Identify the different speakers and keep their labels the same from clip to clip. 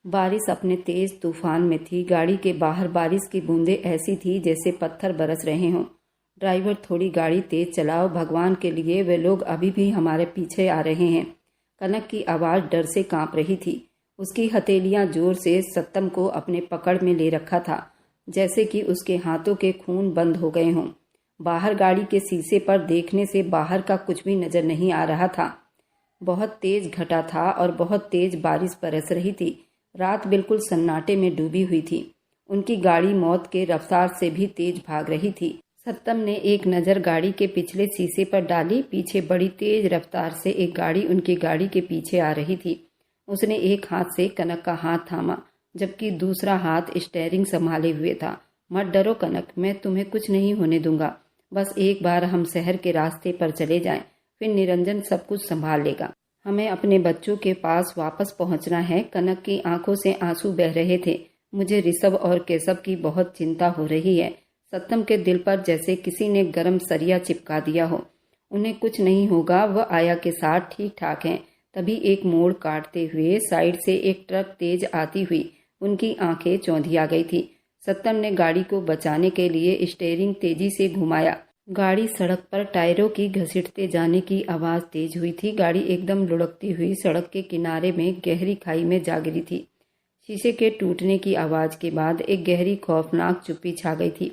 Speaker 1: बारिश अपने तेज तूफान में थी। गाड़ी के बाहर बारिश की बूंदें ऐसी थी जैसे पत्थर बरस रहे हों। ड्राइवर, थोड़ी गाड़ी तेज चलाओ, भगवान के लिए, वे लोग अभी भी हमारे पीछे आ रहे हैं। कनक की आवाज़ डर से कांप रही थी। उसकी हथेलियां जोर से सत्तम को अपने पकड़ में ले रखा था, जैसे कि उसके हाथों के खून बंद हो गए हों। बाहर गाड़ी के शीशे पर देखने से बाहर का कुछ भी नजर नहीं आ रहा था। बहुत तेज घटा था और बहुत तेज बारिश बरस रही थी। रात बिल्कुल सन्नाटे में डूबी हुई थी। उनकी गाड़ी मौत के रफ्तार से भी तेज भाग रही थी। सत्तम ने एक नज़र गाड़ी के पिछले शीशे पर डाली। पीछे बड़ी तेज रफ्तार से एक गाड़ी उनकी गाड़ी के पीछे आ रही थी। उसने एक हाथ से कनक का हाथ थामा, जबकि दूसरा हाथ स्टीयरिंग संभाले हुए था। मत डरो कनक, मैं तुम्हें कुछ नहीं होने दूंगा। बस एक बार हम शहर के रास्ते पर चले जाएं, फिर निरंजन सब कुछ संभाल लेगा। हमें अपने बच्चों के पास वापस पहुंचना है। कनक की आंखों से आंसू बह रहे थे। मुझे ऋषभ और केशव की बहुत चिंता हो रही है। सत्तम के दिल पर जैसे किसी ने गर्म सरिया चिपका दिया हो। उन्हें कुछ नहीं होगा, वह आया के साथ ठीक ठाक हैं। तभी एक मोड़ काटते हुए साइड से एक ट्रक तेज आती हुई उनकी आंखें चौंधिया गई थी। सत्तम ने गाड़ी को बचाने के लिए स्टीयरिंग तेजी से घुमाया। गाड़ी सड़क पर टायरों की घसीटते जाने की आवाज़ तेज हुई थी। गाड़ी एकदम लुढ़कती हुई सड़क के किनारे में गहरी खाई में जा गिरी थी। शीशे के टूटने की आवाज़ के बाद एक गहरी खौफनाक चुप्पी छा गई थी।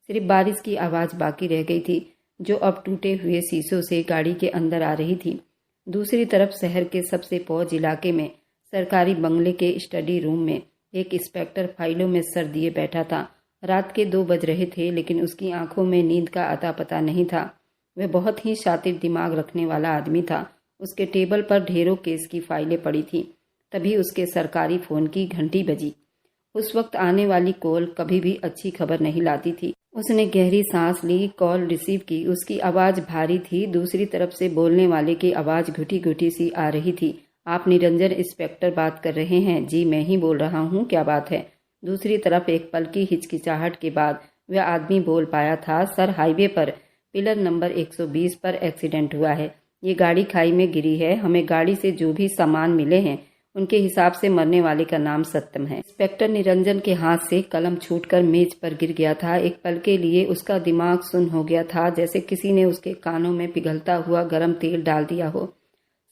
Speaker 1: सिर्फ बारिश की आवाज़ बाकी रह गई थी, जो अब टूटे हुए शीशों से गाड़ी के अंदर आ रही थी। दूसरी तरफ शहर के सबसे पौज इलाके में सरकारी बंगले के स्टडी रूम में एक इंस्पेक्टर फाइलों में सर दिए बैठा था। रात के 2 बज रहे थे, लेकिन उसकी आंखों में नींद का अता पता नहीं था। वह बहुत ही शातिर दिमाग रखने वाला आदमी था। उसके टेबल पर ढेरों केस की फाइलें पड़ी थी। तभी उसके सरकारी फ़ोन की घंटी बजी। उस वक्त आने वाली कॉल कभी भी अच्छी खबर नहीं लाती थी। उसने गहरी सांस ली, कॉल रिसीव की। उसकी आवाज़ भारी थी। दूसरी तरफ से बोलने वाले की आवाज़ घुटी घुटी सी आ रही थी। आप निरंजन इंस्पेक्टर बात कर रहे हैं? जी मैं ही बोल रहा हूँ, क्या बात है? दूसरी तरफ एक पल की हिचकिचाहट के बाद वह आदमी बोल पाया था, सर हाईवे पर पिलर नंबर 120 पर एक्सीडेंट हुआ है। ये गाड़ी खाई में गिरी है। हमें गाड़ी से जो भी सामान मिले हैं उनके हिसाब से मरने वाले का नाम सत्यम है। इंस्पेक्टर निरंजन के हाथ से कलम छूटकर मेज पर गिर गया था। एक पल के लिए उसका दिमाग सुन्न हो गया था, जैसे किसी ने उसके कानों में पिघलता हुआ गर्म तेल डाल दिया हो।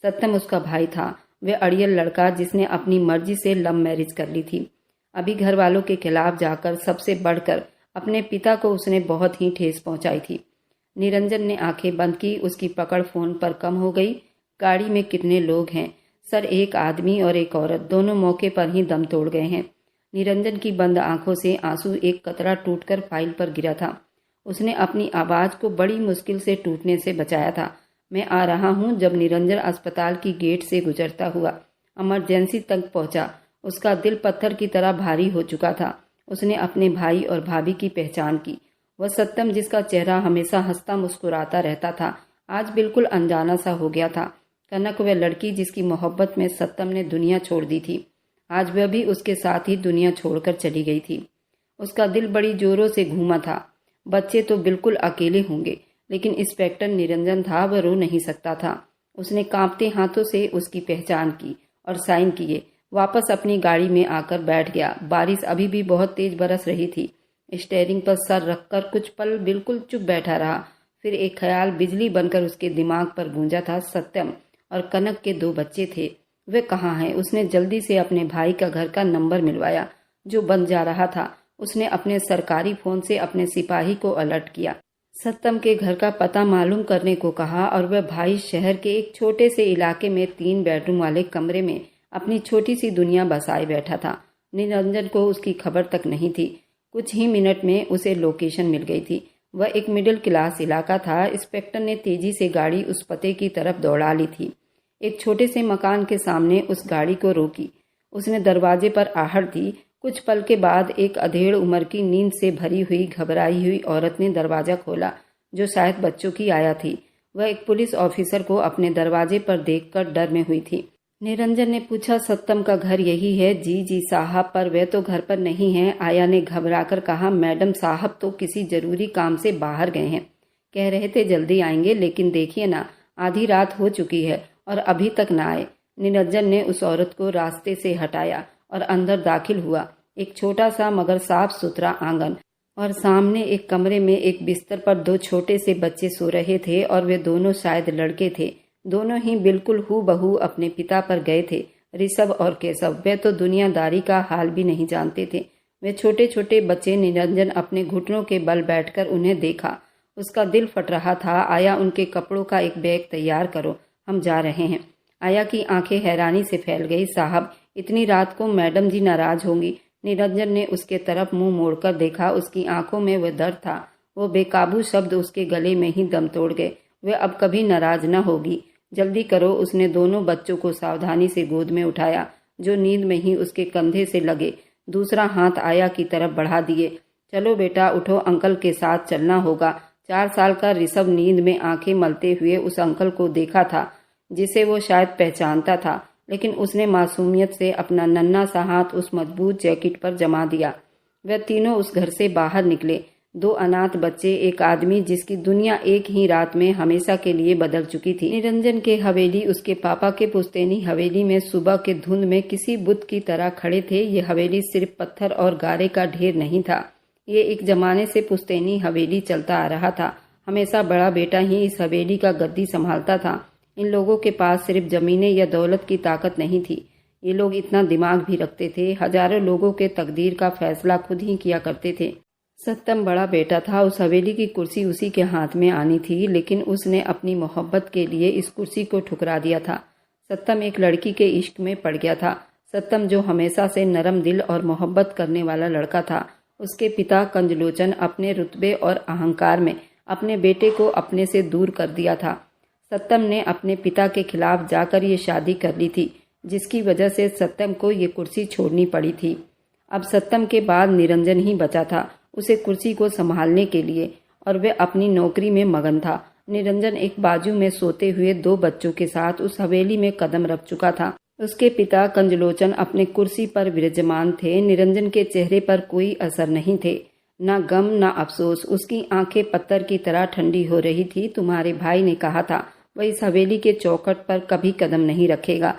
Speaker 1: सत्यम उसका भाई था, वह अड़ियल लड़का जिसने अपनी मर्जी से लव मैरिज कर ली थी। अभी घर वालों के खिलाफ जाकर सबसे बढ़कर अपने पिता को उसने बहुत ही ठेस पहुंचाई थी। निरंजन ने आंखें बंद की। उसकी पकड़ फोन पर कम हो गई। गाड़ी में कितने लोग हैं? सर, एक आदमी और एक औरत, दोनों मौके पर ही दम तोड़ गए हैं। निरंजन की बंद आंखों से आंसू एक कतरा टूटकर फाइल पर गिरा था। उसने अपनी आवाज को बड़ी मुश्किल से टूटने से बचाया था। मैं आ रहा हूं। जब निरंजन अस्पताल की गेट से गुजरता हुआ इमरजेंसी तक पहुंचा, उसका दिल पत्थर की तरह भारी हो चुका था। उसने अपने भाई और भाभी की पहचान की। वह सत्यम, जिसका चेहरा हमेशा हंसता मुस्कुराता रहता था, आज बिल्कुल अनजाना सा हो गया था। कनक, वह लड़की जिसकी मोहब्बत में सत्यम ने दुनिया छोड़ दी थी, आज वह भी उसके साथ ही दुनिया छोड़कर चली गई थी। उसका दिल बड़ी जोरों से घूमा था। बच्चे तो बिल्कुल अकेले होंगे, लेकिन इंस्पेक्टर निरंजन था, वह रो नहीं सकता था। उसने कांपते हाथों से उसकी पहचान की और साइन किए। वापस अपनी गाड़ी में आकर बैठ गया। बारिश अभी भी बहुत तेज बरस रही थी। स्टीयरिंग पर सर रखकर कुछ पल बिल्कुल चुप बैठा रहा। फिर एक ख्याल बिजली बनकर उसके दिमाग पर गूंजा था। सत्यम और कनक के 2 बच्चे थे, वे कहाँ हैं? उसने जल्दी से अपने भाई का घर का नंबर मिलवाया, जो बंद जा रहा था। उसने अपने सरकारी फोन से अपने सिपाही को अलर्ट किया। सत्यम के घर का पता मालूम करने को कहा और वह भाई शहर के एक छोटे से इलाके में 3 बेडरूम वाले कमरे में अपनी छोटी सी दुनिया बसाए बैठा था। निरंजन को उसकी खबर तक नहीं थी। कुछ ही मिनट में उसे लोकेशन मिल गई थी। वह एक मिडिल क्लास इलाका था। इंस्पेक्टर ने तेजी से गाड़ी उस पते की तरफ दौड़ा ली थी। एक छोटे से मकान के सामने उस गाड़ी को रोकी। उसने दरवाजे पर आहट दी। कुछ पल के बाद एक अधेड़ उम्र की नींद से भरी हुई घबराई हुई औरत ने दरवाजा खोला, जो शायद बच्चों की आया थी। वह एक पुलिस ऑफिसर को अपने दरवाजे पर देखकर डर में हुई थी। निरंजन ने पूछा, सत्यम का घर यही है? जी जी साहब, पर वे तो घर पर नहीं हैं। आया ने घबराकर कहा, मैडम साहब तो किसी जरूरी काम से बाहर गए हैं। कह रहे थे जल्दी आएंगे, लेकिन देखिए ना, आधी रात हो चुकी है और अभी तक ना आए। निरंजन ने उस औरत को रास्ते से हटाया और अंदर दाखिल हुआ। एक छोटा सा मगर साफ सुथरा आंगन और सामने एक कमरे में एक बिस्तर पर 2 छोटे से बच्चे सो रहे थे और वे दोनों शायद लड़के थे। दोनों ही बिल्कुल हूबहू अपने पिता पर गए थे, ऋषभ और केशव। वे तो दुनियादारी का हाल भी नहीं जानते थे। वे छोटे छोटे बच्चे। निरंजन अपने घुटनों के बल बैठकर उन्हें देखा। उसका दिल फट रहा था। आया, उनके कपड़ों का एक बैग तैयार करो, हम जा रहे हैं। आया की आंखें हैरानी से फैल गई। साहब, इतनी रात को मैडम जी नाराज होंगी। निरंजन ने उसके तरफ मुंह मोड़कर देखा। उसकी आंखों में वह दर्द था। वो बेकाबू शब्द उसके गले में ही दम तोड़ गए। वह अब कभी नाराज न होगी। जल्दी करो। उसने दोनों बच्चों को सावधानी से गोद में उठाया, जो नींद में ही उसके कंधे से लगे। दूसरा हाथ आया की तरफ बढ़ा दिए। चलो बेटा उठो, अंकल के साथ चलना होगा। 4 साल का ऋषभ नींद में आंखें मलते हुए उस अंकल को देखा था, जिसे वो शायद पहचानता था, लेकिन उसने मासूमियत से अपना नन्हा सा हाथ उस मजबूत जैकेट पर जमा दिया। वह तीनों उस घर से बाहर निकले। 2 अनाथ बच्चे, एक आदमी जिसकी दुनिया एक ही रात में हमेशा के लिए बदल चुकी थी। निरंजन के हवेली उसके पापा के पुश्तैनी हवेली में सुबह के धुंध में किसी बुत की तरह खड़े थे। ये हवेली सिर्फ पत्थर और गारे का ढेर नहीं था। ये एक जमाने से पुश्तैनी हवेली चलता आ रहा था। हमेशा बड़ा बेटा ही इस हवेली का गद्दी संभालता था। इन लोगों के पास सिर्फ जमीनें या दौलत की ताकत नहीं थी। ये लोग इतना दिमाग भी रखते थे। हजारों लोगों के तकदीर का फैसला खुद ही किया करते थे। सत्यम बड़ा बेटा था। उस हवेली की कुर्सी उसी के हाथ में आनी थी, लेकिन उसने अपनी मोहब्बत के लिए इस कुर्सी को ठुकरा दिया था। सत्यम एक लड़की के इश्क में पड़ गया था। सत्यम जो हमेशा से नरम दिल और मोहब्बत करने वाला लड़का था। उसके पिता कंजलोचन अपने रुतबे और अहंकार में अपने बेटे को अपने से दूर कर दिया था। सत्यम ने अपने पिता के खिलाफ जाकर ये शादी कर ली थी, जिसकी वजह से सत्यम को ये कुर्सी छोड़नी पड़ी थी। अब सत्यम के बाद निरंजन ही बचा था उसे कुर्सी को संभालने के लिए, और वह अपनी नौकरी में मगन था। निरंजन एक बाजू में सोते हुए 2 बच्चों के साथ उस हवेली में कदम रख चुका था। उसके पिता कंजलोचन अपने कुर्सी पर विराजमान थे। निरंजन के चेहरे पर कोई असर नहीं थे, न गम न अफसोस। उसकी आंखें पत्थर की तरह ठंडी हो रही थी। तुम्हारे भाई ने कहा था वह इस हवेली के चौखट पर कभी कदम नहीं रखेगा,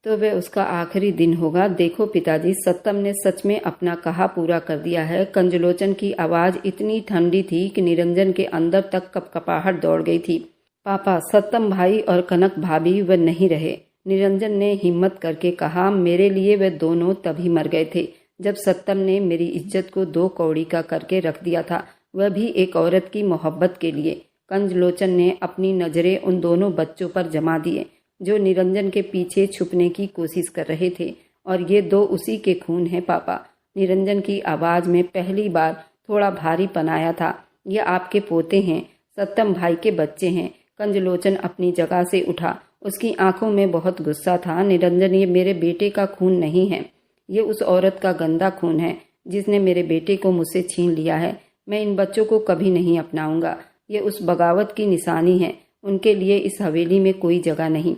Speaker 1: तो वह उसका आखिरी दिन होगा। देखो पिताजी, सत्यम ने सच में अपना कहा पूरा कर दिया है। कंजलोचन की आवाज इतनी ठंडी थी कि निरंजन के अंदर तक कपकपाहट दौड़ गई थी। पापा, सत्यम भाई और कनक भाभी वह नहीं रहे। निरंजन ने हिम्मत करके कहा, मेरे लिए वे दोनों तभी मर गए थे जब सत्यम ने मेरी इज्जत को 2 कौड़ी का करके रख दिया था, वह भी एक औरत की मोहब्बत के लिए। कंजलोचन ने अपनी नजरें उन दोनों बच्चों पर जमा दिए जो निरंजन के पीछे छुपने की कोशिश कर रहे थे। और ये 2 उसी के खून हैं पापा। निरंजन की आवाज में पहली बार थोड़ा भारीपन आया था। ये आपके पोते हैं, सत्यम भाई के बच्चे हैं। कंजलोचन अपनी जगह से उठा। उसकी आंखों में बहुत गुस्सा था। निरंजन, ये मेरे बेटे का खून नहीं है, ये उस औरत का गंदा खून है जिसने मेरे बेटे को मुझसे छीन लिया है। मैं इन बच्चों को कभी नहीं अपनाऊंगा। ये उस बगावत की निशानी है। उनके लिए इस हवेली में कोई जगह नहीं।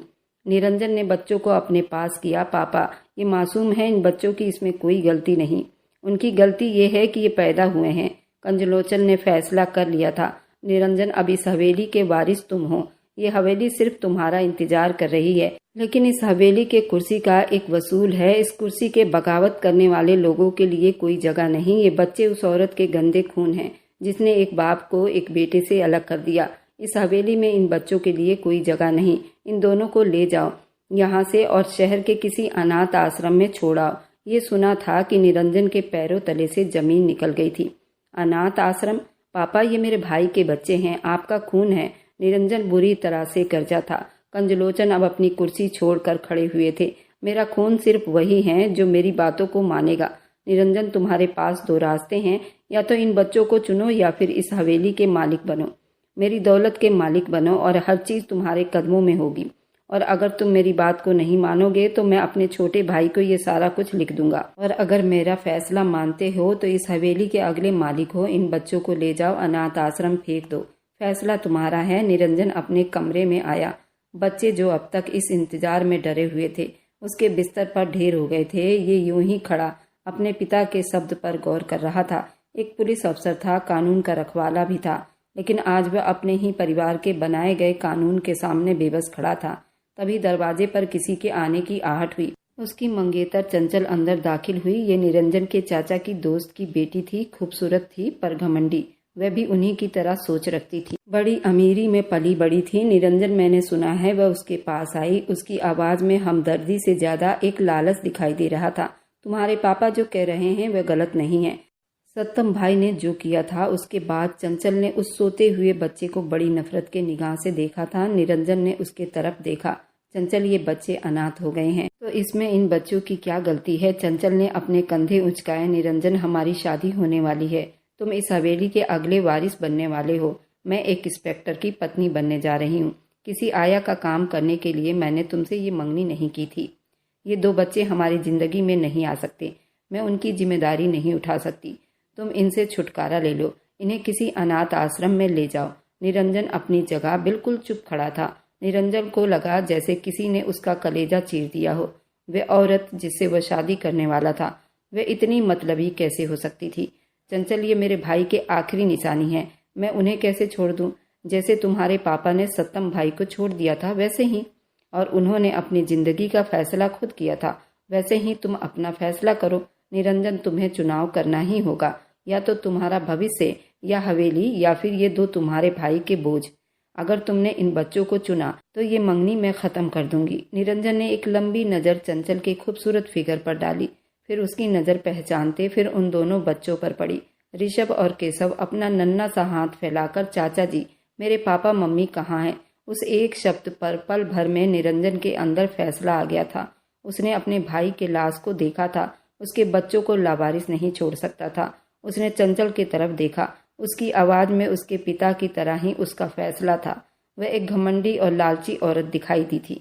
Speaker 1: निरंजन ने बच्चों को अपने पास किया। पापा, ये मासूम है, इन बच्चों की इसमें कोई गलती नहीं। उनकी गलती ये है कि ये पैदा हुए हैं। कंजलोचन ने फैसला कर लिया था। निरंजन, अब इस हवेली के वारिस तुम हो। ये हवेली सिर्फ तुम्हारा इंतजार कर रही है, लेकिन इस हवेली के कुर्सी का एक वसूल है। इस कुर्सी के बगावत करने वाले लोगों के लिए कोई जगह नहीं। ये बच्चे उस औरत के गंदे खून हैं जिसने एक बाप को एक बेटे से अलग कर दिया। इस हवेली में इन बच्चों के लिए कोई जगह नहीं। इन दोनों को ले जाओ यहाँ से और शहर के किसी अनाथ आश्रम में छोड़ाओ। ये सुना था कि निरंजन के पैरों तले से जमीन निकल गई थी। अनाथ आश्रम? पापा, ये मेरे भाई के बच्चे हैं, आपका खून है। निरंजन बुरी तरह से गर्जा था। कंजलोचन अब अपनी कुर्सी छोड़कर खड़े हुए थे। मेरा खून सिर्फ वही है जो मेरी बातों को मानेगा। निरंजन, तुम्हारे पास 2 रास्ते हैं, या तो इन बच्चों को चुनो या फिर इस हवेली के मालिक बनो। मेरी दौलत के मालिक बनो और हर चीज तुम्हारे कदमों में होगी। और अगर तुम मेरी बात को नहीं मानोगे तो मैं अपने छोटे भाई को ये सारा कुछ लिख दूंगा। और अगर मेरा फैसला मानते हो तो इस हवेली के अगले मालिक हो। इन बच्चों को ले जाओ, अनाथ आश्रम फेंक दो। फैसला तुम्हारा है। निरंजन अपने कमरे में आया। बच्चे जो अब तक इस इंतजार में डरे हुए थे, उसके बिस्तर पर ढेर हो गए थे। ये यूं ही खड़ा अपने पिता के शब्द पर गौर कर रहा था। एक पुलिस अफसर था, कानून का रखवाला भी था, लेकिन आज वह अपने ही परिवार के बनाए गए कानून के सामने बेबस खड़ा था। तभी दरवाजे पर किसी के आने की आहट हुई। उसकी मंगेतर चंचल अंदर दाखिल हुई। ये निरंजन के चाचा की दोस्त की बेटी थी, खूबसूरत थी पर घमंडी। वह भी उन्हीं की तरह सोच रखती थी। बड़ी अमीरी में पली बड़ी थी। निरंजन, मैंने सुना है, वह उसके पास आई। उसकी आवाज में हमदर्दी से ज्यादा एक लालच दिखाई दे रहा था। तुम्हारे पापा जो कह रहे हैं वह गलत नहीं है। सत्तम भाई ने जो किया था उसके बाद चंचल ने उस सोते हुए बच्चे को बड़ी नफरत के निगाह से देखा था। निरंजन ने उसके तरफ देखा। चंचल, ये बच्चे अनाथ हो गए हैं तो इसमें इन बच्चों की क्या गलती है? चंचल ने अपने कंधे उचकाए। निरंजन, हमारी शादी होने वाली है। तुम इस हवेली के अगले वारिस बनने वाले हो। मैं एक इंस्पेक्टर की पत्नी बनने जा रही हूँ। किसी आया का काम करने के लिए मैंने तुमसे ये मंगनी नहीं की थी। ये 2 बच्चे हमारी जिंदगी में नहीं आ सकते। मैं उनकी जिम्मेदारी नहीं उठा सकती। तुम इनसे छुटकारा ले लो। इन्हें किसी अनाथ आश्रम में ले जाओ। निरंजन अपनी जगह बिल्कुल चुप खड़ा था। निरंजन को लगा जैसे किसी ने उसका कलेजा चीर दिया हो। वह औरत जिससे वह शादी करने वाला था, वह इतनी मतलबी कैसे हो सकती थी? चंचल, ये मेरे भाई के आखिरी निशानी है। मैं उन्हें कैसे छोड़ दूं? जैसे तुम्हारे पापा ने सत्तम भाई को छोड़ दिया था वैसे ही, और उन्होंने अपनी जिंदगी का फैसला खुद किया था, वैसे ही तुम अपना फैसला करो। निरंजन, तुम्हें चुनाव करना ही होगा, या तो तुम्हारा भविष्य या हवेली, या फिर ये 2 तुम्हारे भाई के बोझ। अगर तुमने इन बच्चों को चुना तो ये मंगनी मैं खत्म कर दूंगी। निरंजन ने एक लंबी नजर चंचल के खूबसूरत फिगर पर डाली, फिर उसकी नजर पहचानते फिर उन दोनों बच्चों पर पड़ी। ऋषभ और केशव अपना नन्हा सा हाथ फैलाकर, चाचा जी, मेरे पापा मम्मी कहाँ हैं? उस एक शब्द पर पल भर में निरंजन के अंदर फैसला आ गया था। उसने अपने भाई के लाश को देखा था। उसके बच्चों को लावारिस नहीं छोड़ सकता था। उसने चंचल की तरफ देखा। उसकी आवाज में उसके पिता की तरह ही उसका फैसला था। वह एक घमंडी और लालची औरत दिखाई दी थी।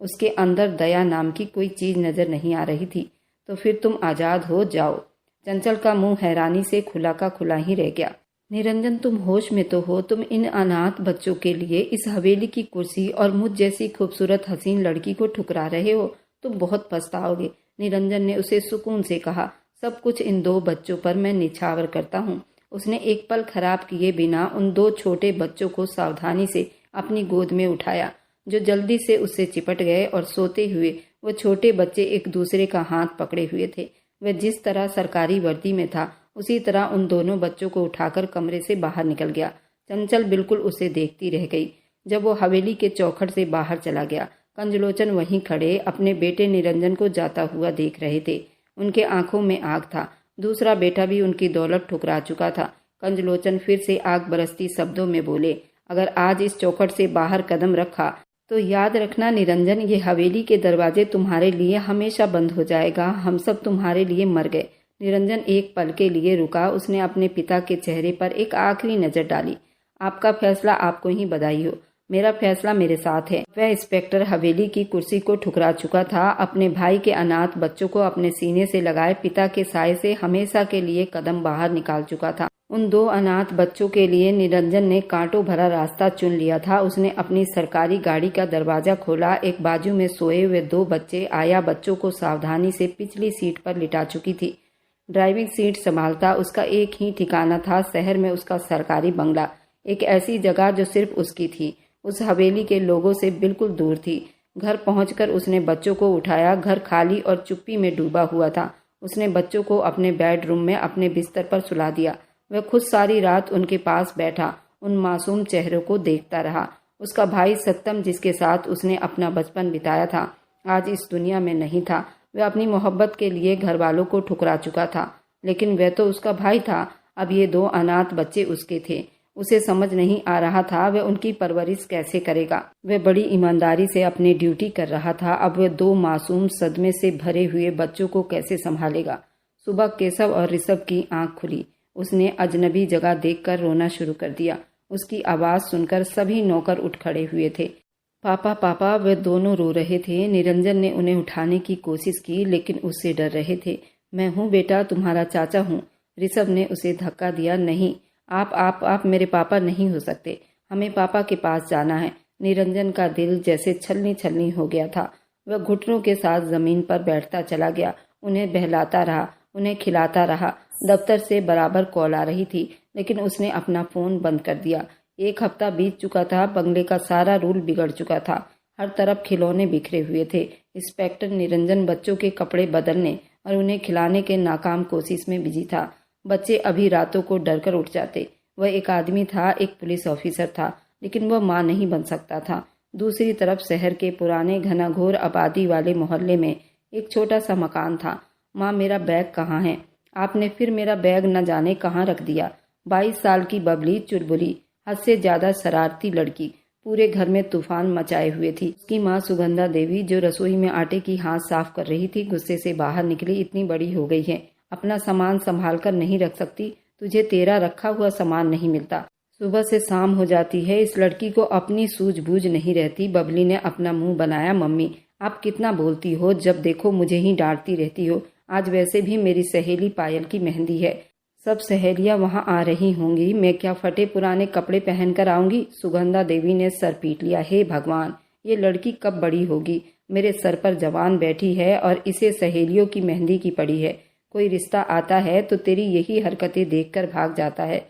Speaker 1: उसके अंदर दया नाम की कोई चीज नजर नहीं आ रही थी। तो फिर तुम आजाद हो जाओ। चंचल का मुंह हैरानी से खुला का खुला ही रह गया। निरंजन, तुम होश में तो हो? तुम इन अनाथ बच्चों के लिए इस हवेली की कुर्सी और मुझ जैसी खूबसूरत हसीन लड़की को ठुकरा रहे हो। तुम बहुत पछताओगे। निरंजन ने उसे सुकून से कहा। सब कुछ इन 2 बच्चों पर मैं निछावर करता हूँ। उसने एक पल खराब किए बिना उन 2 छोटे बच्चों को सावधानी से अपनी गोद में उठाया, जो जल्दी से उससे चिपट गए, और सोते हुए वो छोटे बच्चे एक दूसरे का हाथ पकड़े हुए थे। वह जिस तरह सरकारी वर्दी में था, उसी तरह उन दोनों बच्चों को उठाकर कमरे से बाहर निकल गया। चंचल बिल्कुल उसे देखती रह गई। जब वो हवेली के चौखट से बाहर चला गया, कंजलोचन वहीं खड़े अपने बेटे निरंजन को जाता हुआ देख रहे थे। उनके आंखों में आग था। दूसरा बेटा भी उनकी दौलत ठुकरा चुका था। कंजलोचन फिर से आग बरसती शब्दों में बोले, अगर आज इस चौखट से बाहर कदम रखा तो याद रखना निरंजन, ये हवेली के दरवाजे तुम्हारे लिए हमेशा बंद हो जाएगा। हम सब तुम्हारे लिए मर गए। निरंजन एक पल के लिए रुका। उसने अपने पिता के चेहरे पर एक आखिरी नजर डाली। आपका फैसला आपको ही बधाई हो। मेरा फैसला मेरे साथ है। वह इंस्पेक्टर हवेली की कुर्सी को ठुकरा चुका था। अपने भाई के अनाथ बच्चों को अपने सीने से लगाए पिता के साए से हमेशा के लिए कदम बाहर निकाल चुका था। उन 2 अनाथ बच्चों के लिए निरंजन ने कांटों भरा रास्ता चुन लिया था। उसने अपनी सरकारी गाड़ी का दरवाजा खोला। एक बाजू में सोए हुए 2 बच्चे आया बच्चों को सावधानी से पिछली सीट पर लिटा चुकी थी। ड्राइविंग सीट संभालता उसका एक ही ठिकाना था, शहर में उसका सरकारी बंगला, एक ऐसी जगह जो सिर्फ उसकी थी, उस हवेली के लोगों से बिल्कुल दूर थी। घर पहुंचकर उसने बच्चों को उठाया। घर खाली और चुप्पी में डूबा हुआ था। उसने बच्चों को अपने बेडरूम में अपने बिस्तर पर सुला दिया। वह खुद सारी रात उनके पास बैठा उन मासूम चेहरों को देखता रहा। उसका भाई सत्तम, जिसके साथ उसने अपना बचपन बिताया था, आज इस दुनिया में नहीं था। वह अपनी मोहब्बत के लिए घर वालों को ठुकरा चुका था, लेकिन वह तो उसका भाई था। अब ये 2 अनाथ बच्चे उसके थे। उसे समझ नहीं आ रहा था वह उनकी परवरिश कैसे करेगा। वह बड़ी ईमानदारी से अपनी ड्यूटी कर रहा था। अब वह 2 मासूम सदमे से भरे हुए बच्चों को कैसे संभालेगा। सुबह केशव और ऋषभ की आंख खुली। उसने अजनबी जगह देखकर रोना शुरू कर दिया। उसकी आवाज सुनकर सभी नौकर उठ खड़े हुए थे। पापा पापा, वे दोनों रो रहे थे। निरंजन ने उन्हें उठाने की कोशिश की, लेकिन उससे डर रहे थे। मैं हूँ बेटा, तुम्हारा चाचा हूँ। ऋषभ ने उसे धक्का दिया। नहीं, आप मेरे पापा नहीं हो सकते। हमें पापा के पास जाना है। निरंजन का दिल जैसे छलनी छलनी हो गया था। वह घुटनों के साथ जमीन पर बैठता चला गया। उन्हें बहलाता रहा, उन्हें खिलाता रहा। दफ्तर से बराबर कॉल आ रही थी, लेकिन उसने अपना फोन बंद कर दिया। 1 हफ्ता बीत चुका था। बंगले का सारा रूल बिगड़ चुका था। हर तरफ खिलौने बिखरे हुए थे। इंस्पेक्टर निरंजन बच्चों के कपड़े बदलने और उन्हें खिलाने के नाकाम कोशिश में बिजी था। बच्चे अभी रातों को डरकर उठ जाते। वह एक आदमी था, एक पुलिस ऑफिसर था, लेकिन वह माँ नहीं बन सकता था। दूसरी तरफ शहर के पुराने घनाघोर आबादी वाले मोहल्ले में एक छोटा सा मकान था। माँ, मेरा बैग कहाँ है? आपने फिर मेरा बैग न जाने कहाँ रख दिया। 22 साल की बबली चुलबुली, हद से ज्यादा शरारती लड़की, पूरे घर में तूफान मचाए हुए थी। उसकी माँ सुगंधा देवी, जो रसोई में आटे की हाथ साफ कर रही थी, गुस्से से बाहर निकली। इतनी बड़ी हो गई है, अपना सामान संभाल कर नहीं रख सकती? तुझे तेरा रखा हुआ सामान नहीं मिलता? सुबह से शाम हो जाती है, इस लड़की को अपनी सूझबूझ नहीं रहती। बबली ने अपना मुंह बनाया। मम्मी, आप कितना बोलती हो, जब देखो मुझे ही डांटती रहती हो। आज वैसे भी मेरी सहेली पायल की मेहंदी है, सब सहेलियां वहां आ रही होंगी, मैं क्या फटे पुराने कपड़े पहनकर आऊंगी? सुगंधा देवी ने सर पीट लिया। हे भगवान, ये लड़की कब बड़ी होगी? मेरे सर पर जवान बैठी है और इसे सहेलियों की मेहंदी की पड़ी है। कोई रिश्ता आता है तो तेरी यही हरकतें देखकर भाग जाता है।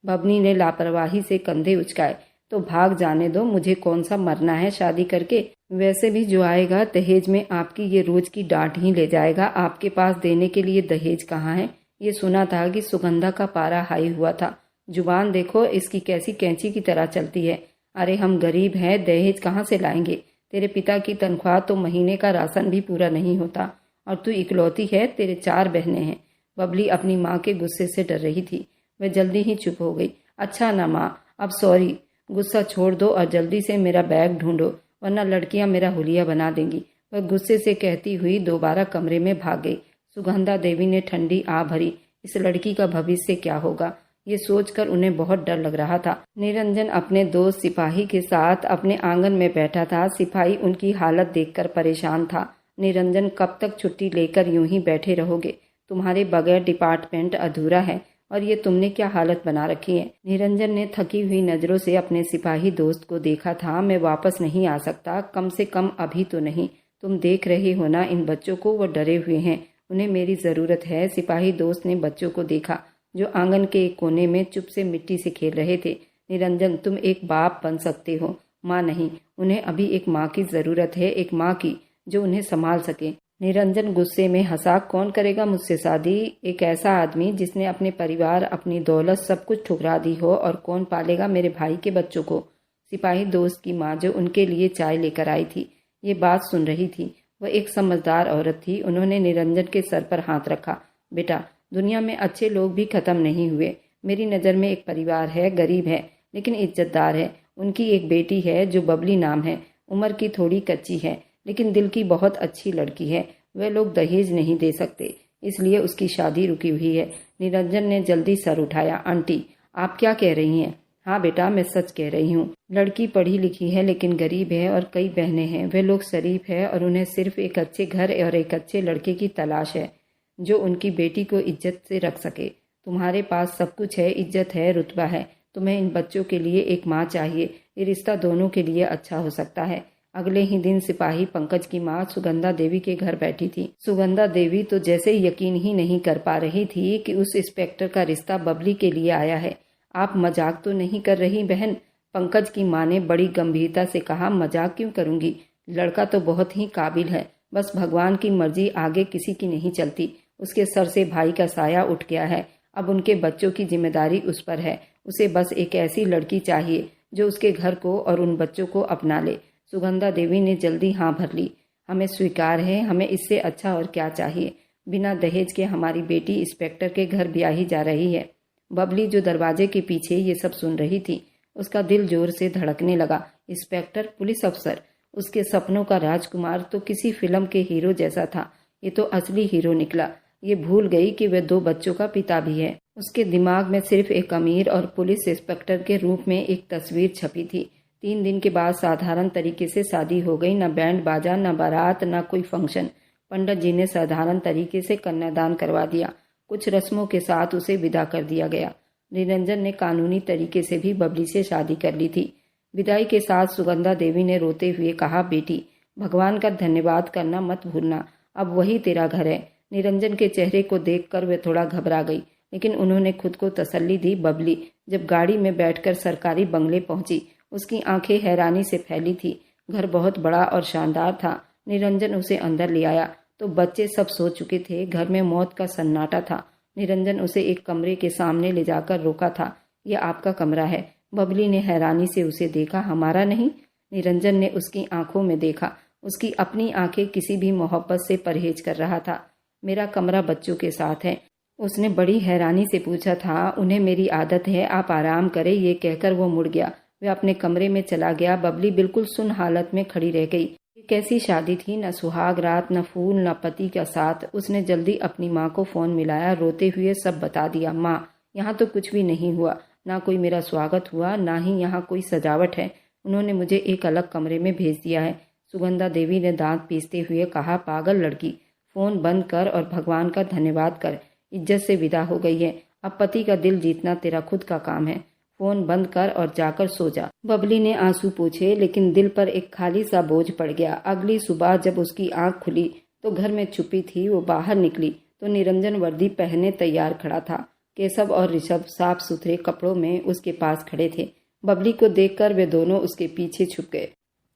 Speaker 1: बबनी ने लापरवाही से कंधे उचकाए। तो भाग जाने दो, मुझे कौन सा मरना है शादी करके? वैसे भी जो आएगा दहेज में आपकी ये रोज की डांट ही ले जाएगा। आपके पास देने के लिए दहेज कहाँ है? ये सुना था कि सुगंधा का पारा हाई हुआ था। जुबान देखो इसकी कैसी कैंची की तरह चलती है। अरे हम गरीब हैं, दहेज कहाँ से लाएंगे? तेरे पिता की तनख्वाह तो महीने का राशन भी पूरा नहीं होता, और तू इकलौती है, तेरे 4 बहनें हैं। बबली अपनी माँ के गुस्से से डर रही थी। वह जल्दी ही चुप हो गई। अच्छा ना माँ, अब सॉरी, गुस्सा छोड़ दो और जल्दी से मेरा बैग ढूंढो, वरना लड़कियां मेरा हुलिया बना देंगी। वह गुस्से से कहती हुई दोबारा कमरे में भाग गई। सुगंधा देवी ने ठंडी आ भरी। इस लड़की का भविष्य क्या होगा, ये सोचकर उन्हें बहुत डर लग रहा था। निरंजन अपने दोस्त सिपाही के साथ अपने आंगन में बैठा था। सिपाही उनकी हालत देखकर परेशान था। निरंजन, कब तक छुट्टी लेकर यूं ही बैठे रहोगे? तुम्हारे बगैर डिपार्टमेंट अधूरा है, और ये तुमने क्या हालत बना रखी है? निरंजन ने थकी हुई नजरों से अपने सिपाही दोस्त को देखा था। मैं वापस नहीं आ सकता, कम से कम अभी तो नहीं। तुम देख रहे हो ना इन बच्चों को, वो डरे हुए हैं, उन्हें मेरी जरूरत है। सिपाही दोस्त ने बच्चों को देखा जो आंगन के एक कोने में चुप से मिट्टी से खेल रहे थे। निरंजन, तुम एक बाप बन सकते हो। माँ नहीं, उन्हें अभी एक माँ की जरूरत है, एक माँ की जो उन्हें संभाल सके। निरंजन गुस्से में हंसा। कौन करेगा मुझसे शादी? एक ऐसा आदमी जिसने अपने परिवार, अपनी दौलत, सब कुछ ठुकरा दी हो। और कौन पालेगा मेरे भाई के बच्चों को? सिपाही दोस्त की माँ, जो उनके लिए चाय लेकर आई थी, ये बात सुन रही थी। वह एक समझदार औरत थी। उन्होंने निरंजन के सर पर हाथ रखा। बेटा, दुनिया में अच्छे लोग भी खत्म नहीं हुए। मेरी नज़र में एक परिवार है, गरीब है लेकिन इज्जतदार है। उनकी एक बेटी है जो बबली नाम है। उम्र की थोड़ी कच्ची है, लेकिन दिल की बहुत अच्छी लड़की है। वह लोग दहेज नहीं दे सकते, इसलिए उसकी शादी रुकी हुई है। निरंजन ने जल्दी सर उठाया। आंटी, आप क्या कह रही हैं? हाँ बेटा, मैं सच कह रही हूँ। लड़की पढ़ी लिखी है लेकिन गरीब है, और कई बहनें हैं। वे लोग शरीफ है और उन्हें सिर्फ एक अच्छे घर और एक अच्छे लड़के की तलाश है जो उनकी बेटी को इज्जत से रख सके। तुम्हारे पास सब कुछ है, इज्जत है, रुतबा है। तुम्हें इन बच्चों के लिए एक माँ चाहिए। ये रिश्ता दोनों के लिए अच्छा हो सकता है। अगले ही दिन सिपाही पंकज की माँ सुगंधा देवी के घर बैठी थी। सुगंधा देवी तो जैसे यकीन ही नहीं कर पा रही थी कि उस इंस्पेक्टर का रिश्ता बबली के लिए आया है। आप मजाक तो नहीं कर रही बहन? पंकज की माँ ने बड़ी गंभीरता से कहा। मजाक क्यों करूंगी? लड़का तो बहुत ही काबिल है, बस भगवान की मर्जी आगे किसी की नहीं चलती। उसके सर से भाई का साया उठ गया है। अब उनके बच्चों की जिम्मेदारी उस पर है। उसे बस एक ऐसी लड़की चाहिए जो उसके घर को और उन बच्चों को अपना ले। सुगंधा देवी ने जल्दी हाँ भर ली। हमें स्वीकार है, हमें इससे अच्छा और क्या चाहिए। बिना दहेज के हमारी बेटी इंस्पेक्टर के घर ब्याही जा रही है। बबली, जो दरवाजे के पीछे ये सब सुन रही थी, उसका दिल जोर से धड़कने लगा। इंस्पेक्टर, पुलिस अफसर, उसके सपनों का राजकुमार तो किसी फिल्म के हीरो जैसा था। ये तो असली हीरो निकला। ये भूल गई कि वह 2 बच्चों का पिता भी है। उसके दिमाग में सिर्फ एक अमीर और पुलिस इंस्पेक्टर के रूप में एक तस्वीर छपी थी। 3 दिन के बाद साधारण तरीके से शादी हो गई। न बैंड बाजा, न बारात, न कोई फंक्शन। पंडित जी ने साधारण तरीके से कन्यादान करवा दिया। कुछ रस्मों के साथ उसे विदा कर दिया गया। निरंजन ने कानूनी तरीके से भी बबली से शादी कर ली थी। विदाई के साथ सुगंधा देवी ने रोते हुए कहा, बेटी, भगवान का धन्यवाद करना मत भूलना। अब वही तेरा घर है। निरंजन के चेहरे को देखकर वे थोड़ा घबरा गई, लेकिन उन्होंने खुद को तसल्ली दी। बबली जब गाड़ी में बैठकर सरकारी बंगले पहुंची, उसकी आंखें हैरानी से फैली थी। घर बहुत बड़ा और शानदार था। निरंजन उसे अंदर ले आया तो बच्चे सब सो चुके थे। घर में मौत का सन्नाटा था। निरंजन उसे एक कमरे के सामने ले जाकर रोका था। यह आपका कमरा है। बबली ने हैरानी से उसे देखा। हमारा नहीं? निरंजन ने उसकी आंखों में देखा। उसकी अपनी आंखें किसी भी मोहब्बत से परहेज कर रहा था। मेरा कमरा बच्चों के साथ है। उसने बड़ी हैरानी से पूछा था। उन्हें मेरी आदत है, आप आराम करें। ये कहकर वो मुड़ गया। वह अपने कमरे में चला गया। बबली बिल्कुल सुन्न हालत में खड़ी रह गई। ये कैसी शादी थी? न सुहाग रात, न फूल, न पति का साथ। उसने जल्दी अपनी माँ को फोन मिलाया। रोते हुए सब बता दिया। माँ, यहाँ तो कुछ भी नहीं हुआ। ना कोई मेरा स्वागत हुआ, ना ही यहाँ कोई सजावट है। उन्होंने मुझे एक अलग कमरे में भेज दिया है। सुगंधा देवी ने दांत पीसते हुए कहा। पागल लड़की, फोन बंद कर और भगवान का धन्यवाद कर। इज्जत से विदा हो गई है। अब पति का दिल जीतना तेरा खुद का काम है। फोन बंद कर और जाकर सो जा। बबली ने आंसू पोंछे, लेकिन दिल पर एक खाली सा बोझ पड़ गया। अगली सुबह जब उसकी आंख खुली तो घर में छुपी थी। वो बाहर निकली तो निरंजन वर्दी पहने तैयार खड़ा था। केशव और ऋषभ साफ सुथरे कपड़ों में उसके पास खड़े थे। बबली को देखकर वे दोनों उसके पीछे छुप गए।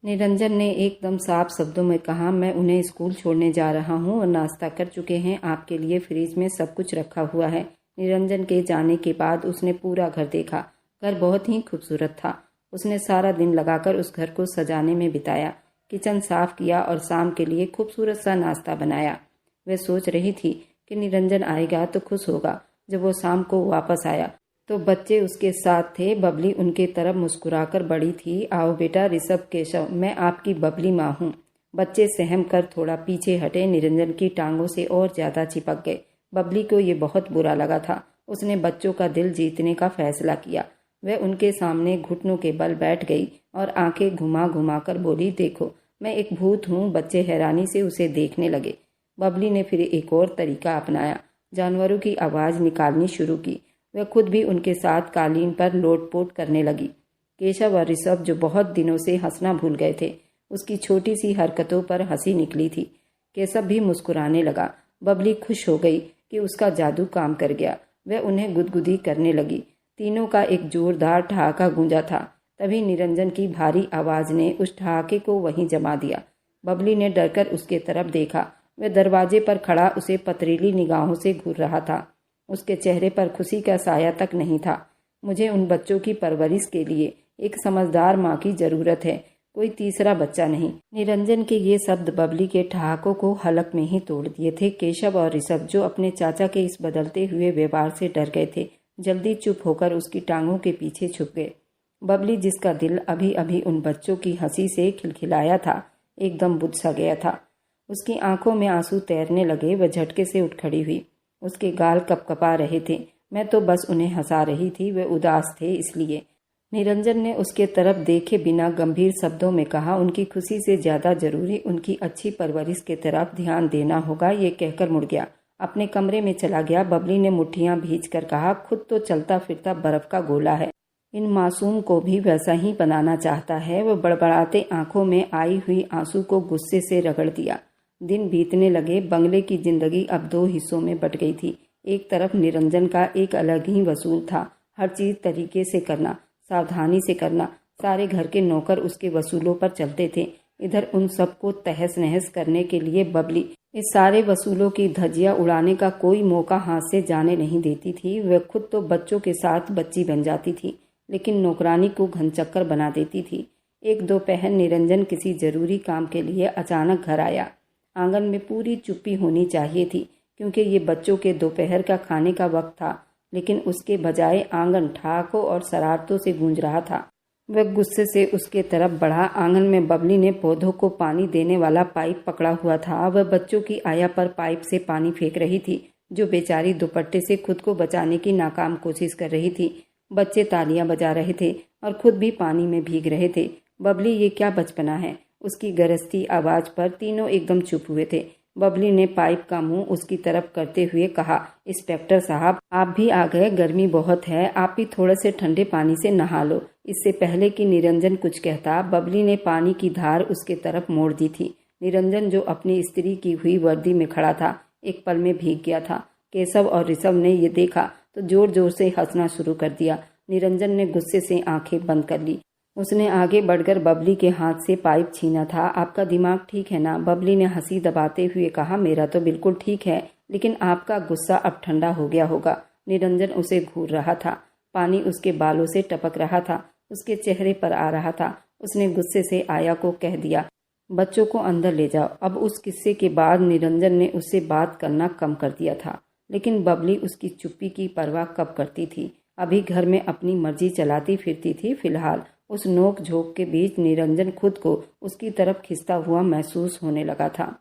Speaker 1: निरंजन ने एकदम साफ शब्दों में कहा, मैं उन्हें स्कूल छोड़ने जा रहा हूँ और नाश्ता कर चुके हैं। आपके लिए फ्रिज में सब कुछ रखा हुआ है। निरंजन के जाने के बाद उसने पूरा घर देखा। घर बहुत ही खूबसूरत था। उसने सारा दिन लगाकर उस घर को सजाने में बिताया। किचन साफ किया और शाम के लिए खूबसूरत सा नाश्ता बनाया। वह सोच रही थी कि निरंजन आएगा तो खुश होगा। जब वो शाम को वापस आया तो बच्चे उसके साथ थे। बबली उनके तरफ मुस्कुराकर बड़ी थी। आओ बेटा ऋषभ, केशव, मैं आपकी बबली माँ हूँ। बच्चे सहम कर थोड़ा पीछे हटे। निरंजन की टांगों से और ज्यादा चिपक गए। बबली को ये बहुत बुरा लगा था। उसने बच्चों का दिल जीतने का फैसला किया। वह उनके सामने घुटनों के बल बैठ गई और आंखें घुमा घुमा कर बोली, देखो मैं एक भूत हूँ। बच्चे हैरानी से उसे देखने लगे। बबली ने फिर एक और तरीका अपनाया। जानवरों की आवाज निकालनी शुरू की। वह खुद भी उनके साथ कालीन पर लोटपोट करने लगी। केशव और ऋषभ, जो बहुत दिनों से हंसना भूल गए थे, उसकी छोटी सी हरकतों पर हंसी निकली थी। केशव भी मुस्कुराने लगा। बबली खुश हो गई कि उसका जादू काम कर गया। वह उन्हें गुदगुदी करने लगी। तीनों का एक जोरदार ठहाका गूंजा था। तभी निरंजन की भारी आवाज ने उस ठहाके को वहीं जमा दिया। बबली ने डरकर उसके तरफ देखा। वह दरवाजे पर खड़ा उसे पथरीली निगाहों से घूर रहा था। उसके चेहरे पर खुशी का साया तक नहीं था। मुझे उन बच्चों की परवरिश के लिए एक समझदार माँ की जरूरत है, कोई तीसरा बच्चा नहीं। निरंजन के ये शब्द बबली के ठहाकों को हलक में ही तोड़ दिए थे। केशव और ऋषभ, जो अपने चाचा के इस बदलते हुए व्यवहार से डर गए थे, जल्दी चुप होकर उसकी टांगों के पीछे छुप गए। बबली, जिसका दिल अभी अभी उन बच्चों की हंसी से खिलखिलाया था, एकदम बुझ सा गया था। उसकी आंखों में आंसू तैरने लगे। वह झटके से उठ खड़ी हुई। उसके गाल कपकपा रहे थे। मैं तो बस उन्हें हंसा रही थी, वे उदास थे इसलिए। निरंजन ने उसके तरफ देखे बिना गंभीर शब्दों में कहा, उनकी खुशी से ज्यादा जरूरी उनकी अच्छी परवरिश की तरफ ध्यान देना होगा। ये कहकर मुड़ गया। अपने कमरे में चला गया। बबली ने मुट्ठियां भींच कर कहा, खुद तो चलता फिरता बर्फ का गोला है, इन मासूम को भी वैसा ही बनाना चाहता है। वह बड़बड़ाते आंखों में आई हुई आंसू को गुस्से से रगड़ दिया। दिन बीतने लगे। बंगले की जिंदगी अब दो हिस्सों में बट गई थी। एक तरफ निरंजन का एक अलग ही वसूल था। हर चीज तरीके से करना, सावधानी से करना। सारे घर के नौकर उसके वसूलों पर चलते थे। इधर उन सबको तहस नहस करने के लिए बबली इस सारे वसूलों की धज्जियां उड़ाने का कोई मौका हाथ से जाने नहीं देती थी। वह खुद तो बच्चों के साथ बच्ची बन जाती थी, लेकिन नौकरानी को घनचक्कर बना देती थी। एक दोपहर निरंजन किसी जरूरी काम के लिए अचानक घर आया। आंगन में पूरी चुप्पी होनी चाहिए थी, क्योंकि ये बच्चों के दोपहर का खाने का वक्त था, लेकिन उसके बजाय आंगन ठहाकों और शरारतों से गूंज रहा था। वह गुस्से से उसके तरफ बढ़ा। आंगन में बबली ने पौधों को पानी देने वाला पाइप पकड़ा हुआ था। वह बच्चों की आया पर पाइप से पानी फेंक रही थी, जो बेचारी दुपट्टे से खुद को बचाने की नाकाम कोशिश कर रही थी। बच्चे तालियां बजा रहे थे और खुद भी पानी में भीग रहे थे। बबली, ये क्या बचपना है? उसकी गरजती आवाज पर तीनों एकदम चुप हुए थे। बबली ने पाइप का मुंह उसकी तरफ करते हुए कहा, इंस्पेक्टर साहब, आप भी आ गए। गर्मी बहुत है, आप भी थोड़े से ठंडे पानी से नहा लो। इससे पहले कि निरंजन कुछ कहता, बबली ने पानी की धार उसके तरफ मोड़ दी थी। निरंजन, जो अपनी इस्त्री की हुई वर्दी में खड़ा था, एक पल में भीग गया था। केशव और ऋषभ ने ये देखा तो जोर जोर से हंसना शुरू कर दिया। निरंजन ने गुस्से से आंखें बंद कर ली। उसने आगे बढ़कर बबली के हाथ से पाइप छीना था। आपका दिमाग ठीक है ना? बबली ने हंसी दबाते हुए कहा। मेरा तो बिल्कुल ठीक है, लेकिन आपका गुस्सा अब ठंडा हो गया होगा। निरंजन उसे घूर रहा था। पानी उसके बालों से टपक रहा था, उसके चेहरे पर आ रहा था। उसने गुस्से से आया को कह दिया, बच्चों को अंदर ले जाओ। अब उस किस्से के बाद निरंजन ने उससे बात करना कम कर दिया था, लेकिन बबली उसकी चुप्पी की परवाह कब करती थी। अभी घर में अपनी मर्जी चलाती फिरती थी। फिलहाल उस नोक झोंक के बीच निरंजन खुद को उसकी तरफ खिंचता हुआ महसूस होने लगा था।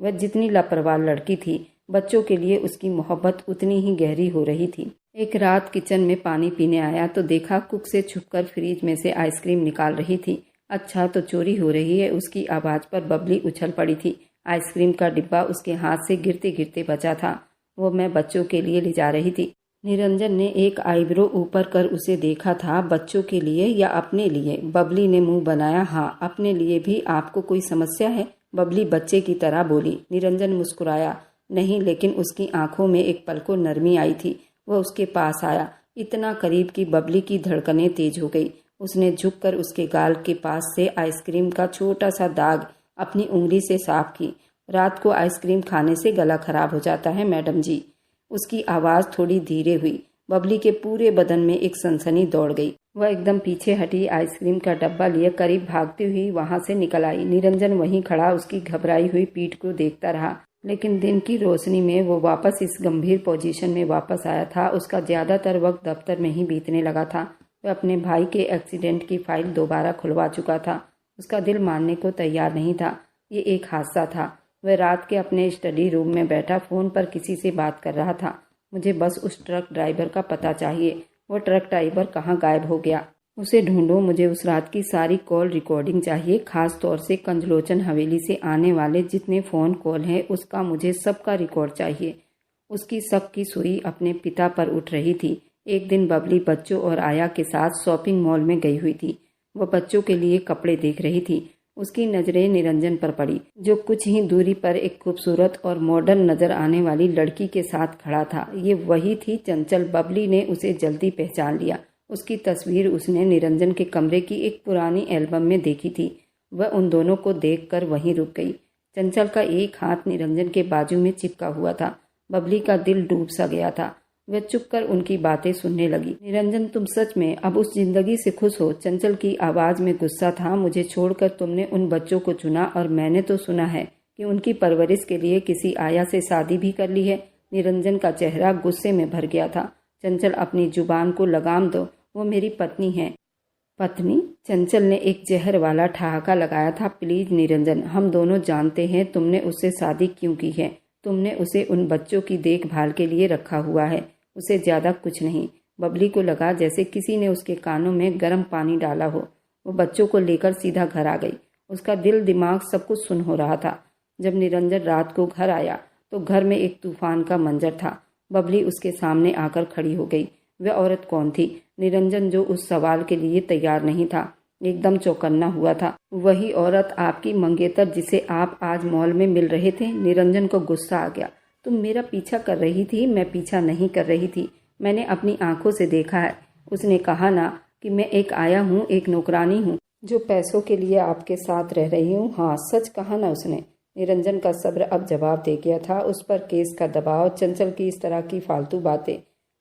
Speaker 1: वह जितनी लापरवाह लड़की थी, बच्चों के लिए उसकी मोहब्बत उतनी ही गहरी हो रही थी। एक रात किचन में पानी पीने आया तो देखा कुक से छुपकर फ्रिज में से आइसक्रीम निकाल रही थी। अच्छा, तो चोरी हो रही है। उसकी आवाज़ पर बबली उछल पड़ी थी। आइसक्रीम का डिब्बा उसके हाथ से गिरते गिरते बचा था। वो मैं बच्चों के लिए ले जा रही थी। निरंजन ने एक आईब्रो ऊपर कर उसे देखा था। बच्चों के लिए या अपने लिए? बबली ने मुंह बनाया। हाँ, अपने लिए भी। आपको कोई समस्या है? बबली बच्चे की तरह बोली। निरंजन मुस्कुराया। नहीं, लेकिन उसकी आंखों में एक पल को नरमी आई थी। वह उसके पास आया, इतना करीब कि बबली की धड़कनें तेज हो गई। उसने झुककर उसके गाल के पास से आइसक्रीम का छोटा सा दाग अपनी उंगली से साफ की। रात को आइसक्रीम खाने से गला खराब हो जाता है मैडम जी। उसकी आवाज़ थोड़ी धीरे हुई। बबली के पूरे बदन में एक सनसनी दौड़ गई। वह एकदम पीछे हटी, आइसक्रीम का डब्बा लिए करीब भागती हुई वहां से निकल आई। निरंजन वहीं खड़ा उसकी घबराई हुई पीठ को देखता रहा, लेकिन दिन की रोशनी में वो वापस इस गंभीर पोजीशन में वापस आया था। उसका ज़्यादातर वक्त दफ्तर में ही बीतने लगा था। वह अपने भाई के एक्सीडेंट की फाइल दोबारा खुलवा चुका था। उसका दिल मानने को तैयार नहीं था। ये एक हादसा था। वह रात के अपने स्टडी रूम में बैठा फ़ोन पर किसी से बात कर रहा था। मुझे बस उस ट्रक ड्राइवर का पता चाहिए। वो ट्रक ड्राइवर कहाँ गायब हो गया? उसे ढूंढो। मुझे उस रात की सारी कॉल रिकॉर्डिंग चाहिए, खास तौर से कंजलोचन हवेली से आने वाले जितने फ़ोन कॉल हैं उसका मुझे सबका रिकॉर्ड चाहिए। उसकी शक की सुई अपने पिता पर उठ रही थी। एक दिन बबली बच्चों और आया के साथ शॉपिंग मॉल में गई हुई थी। वह बच्चों के लिए कपड़े देख रही थी। उसकी नज़रें निरंजन पर पड़ी, जो कुछ ही दूरी पर एक खूबसूरत और मॉडर्न नजर आने वाली लड़की के साथ खड़ा था। ये वही थी चंचल। बबली ने उसे जल्दी पहचान लिया। उसकी तस्वीर उसने निरंजन के कमरे की एक पुरानी एल्बम में देखी थी। वह उन दोनों को देखकर वहीं रुक गई। चंचल का एक हाथ निरंजन के बाजू में चिपका हुआ था। बबली का दिल डूब सा गया था। वह चुपकर उनकी बातें सुनने लगी। निरंजन, तुम सच में अब उस जिंदगी से खुश हो? चंचल की आवाज में गुस्सा था। मुझे छोड़कर तुमने उन बच्चों को चुना, और मैंने तो सुना है कि उनकी परवरिश के लिए किसी आया से शादी भी कर ली है। निरंजन का चेहरा गुस्से में भर गया था। चंचल, अपनी जुबान को लगाम दो। वो मेरी पत्नी है। पत्नी? चंचल ने एक जहर वाला ठहाका लगाया था। प्लीज निरंजन, हम दोनों जानते हैं तुमने उससे शादी क्यों की है। तुमने उसे उन बच्चों की देखभाल के लिए रखा हुआ है, उसे ज्यादा कुछ नहीं। बबली को लगा जैसे किसी ने उसके कानों में गर्म पानी डाला हो। वो बच्चों को लेकर सीधा घर आ गई। उसका दिल दिमाग सब कुछ सुन हो रहा था। जब निरंजन रात को घर आया तो घर में एक तूफान का मंजर था। बबली उसके सामने आकर खड़ी हो गई। वह औरत कौन थी? निरंजन, जो उस सवाल के लिए तैयार नहीं था, एकदम चौकन्ना हुआ था। वही औरत, आपकी मंगेतर, जिसे आप आज मॉल में मिल रहे थे। निरंजन को गुस्सा आ गया। तुम मेरा पीछा कर रही थी? मैं पीछा नहीं कर रही थी, मैंने अपनी आंखों से देखा है। उसने कहा ना कि मैं एक आया हूँ, एक नौकरानी हूँ जो पैसों के लिए आपके साथ रह रही हूँ। हाँ, सच कहा ना उसने। निरंजन का सब्र अब जवाब दे गया था। उस पर केस का दबाव, चंचल की इस तरह की फालतू बातें,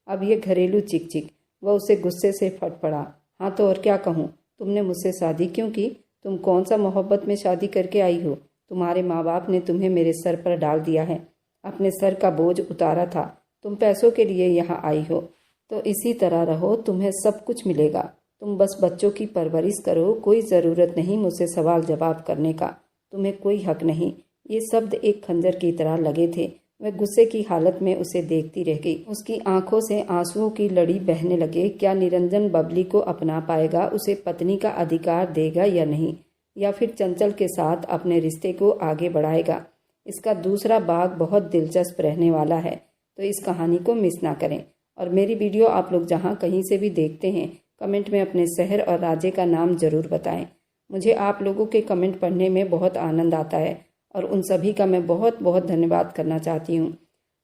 Speaker 1: अब ये घरेलू चिक चिक। वह उसे गुस्से से फट पड़ा। हाँ तो और क्या कहूँ? तुमने मुझसे शादी क्यों की? तुम कौन सा मोहब्बत में शादी करके आई हो? तुम्हारे माँ बाप ने तुम्हें मेरे सर पर डाल दिया है, अपने सर का बोझ उतारा था। तुम पैसों के लिए यहाँ आई हो तो इसी तरह रहो, तुम्हें सब कुछ मिलेगा। तुम बस बच्चों की परवरिश करो, कोई ज़रूरत नहीं मुझसे सवाल जवाब करने का। तुम्हें कोई हक नहीं। ये शब्द एक खंजर की तरह लगे थे। वह गुस्से की हालत में उसे देखती रह गई। उसकी आंखों से आंसुओं की लड़ी बहने लगे। क्या निरंजन बबली को अपना पाएगा, उसे पत्नी का अधिकार देगा या नहीं, या फिर चंचल के साथ अपने रिश्ते को आगे बढ़ाएगा? इसका दूसरा भाग बहुत दिलचस्प रहने वाला है, तो इस कहानी को मिस ना करें। और मेरी वीडियो आप लोग जहाँ कहीं से भी देखते हैं, कमेंट में अपने शहर और राज्य का नाम ज़रूर बताएं। मुझे आप लोगों के कमेंट पढ़ने में बहुत आनंद आता है, और उन सभी का मैं बहुत बहुत धन्यवाद करना चाहती हूँ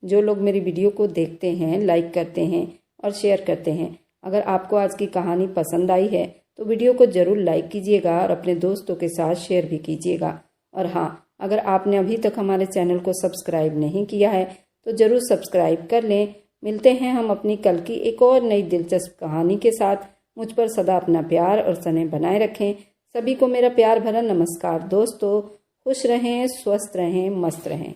Speaker 1: जो लोग मेरी वीडियो को देखते हैं, लाइक करते हैं और शेयर करते हैं। अगर आपको आज की कहानी पसंद आई है तो वीडियो को ज़रूर लाइक कीजिएगा और अपने दोस्तों के साथ शेयर भी कीजिएगा। और हाँ, अगर आपने अभी तक हमारे चैनल को सब्सक्राइब नहीं किया है तो ज़रूर सब्सक्राइब कर लें। मिलते हैं हम अपनी कल की एक और नई दिलचस्प कहानी के साथ। मुझ पर सदा अपना प्यार और स्नेह बनाए रखें। सभी को मेरा प्यार भरा नमस्कार दोस्तों। खुश रहें, स्वस्थ रहें, मस्त रहें।